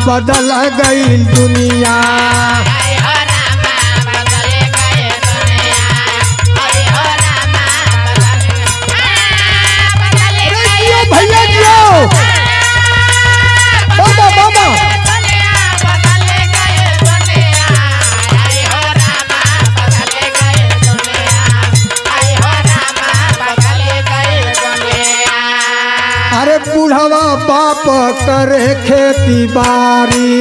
बदल गई दुनिया। भैया जियो बाबा बाबा अरे बुढ़वा बाप करे खेती बाड़ी,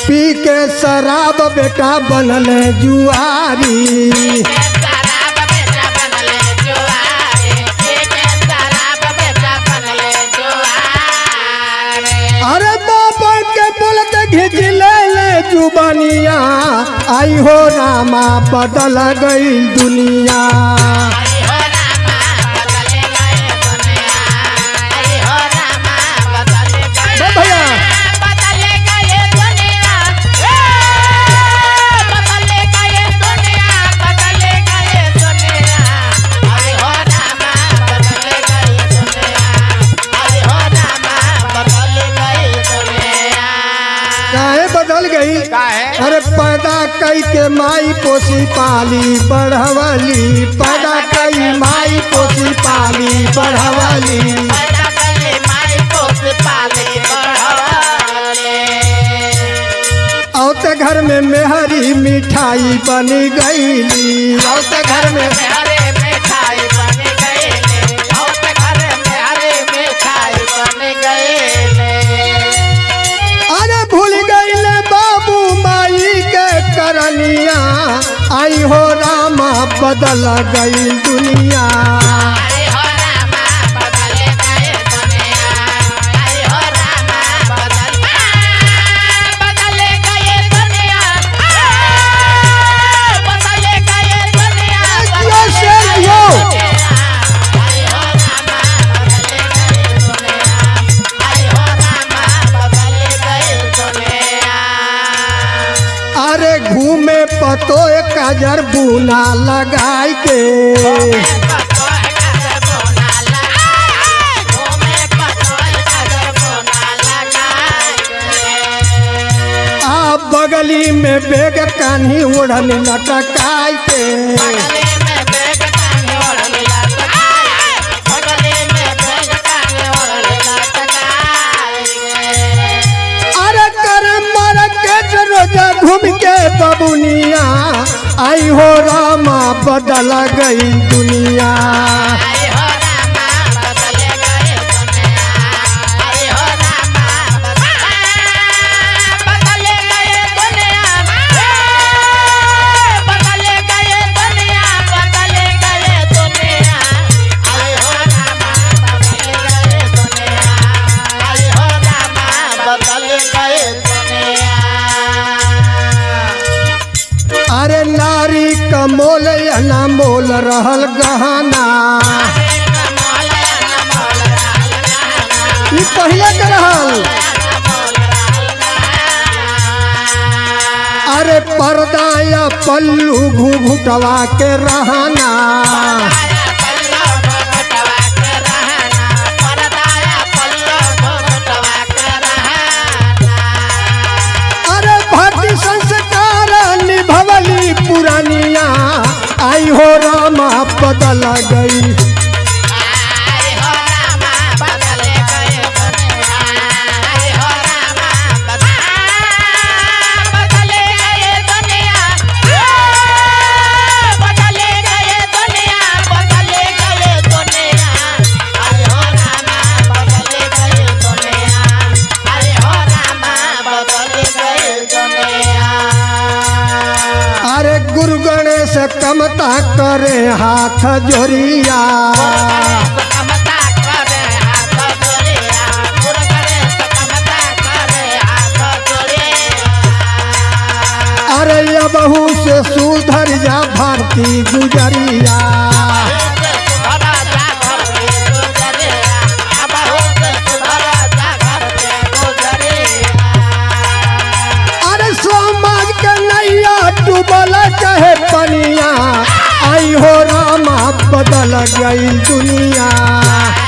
पी के शराब बेटा बनले जुआरी। अरे बाबा के बोलते घिच ले जुबानिया, आई हो रामा बदल गई दुनिया। बदल गई अरे पैदा कई के माई पोसी पाली बढ़वली, पैदा कई माई पोसी पाली बढ़वली। औते घर में मेहरी मिठाई बनी गईली, औते घर में आई हो रामा बदल गई दुनिया। अरे घूमे पतो काजर बुना लगाई के, आ बगली में बेग कान्ही ओढ़नी लटकाई के। अरे कर मर के रोजा घूम के बबुनिया, आई हो रामा बदल गई दुनिया। अरे नारी का मोल या ना मोल रहल गहना, ये पहले के रहल। अरे पर्दा या पल्लू घुघुटवा के रहना, अरे भारतीय संस्कार निभवली पुरानिया, आई हो रामा बदल गई। अरे गुरु गणेश कमता करे हाथ जोड़िया, अरे ये बहू से सुधर जा भारती गुजरिया। अरे समाज के नैया डूबल चाहे पनिया, आई हो गई दुनिया।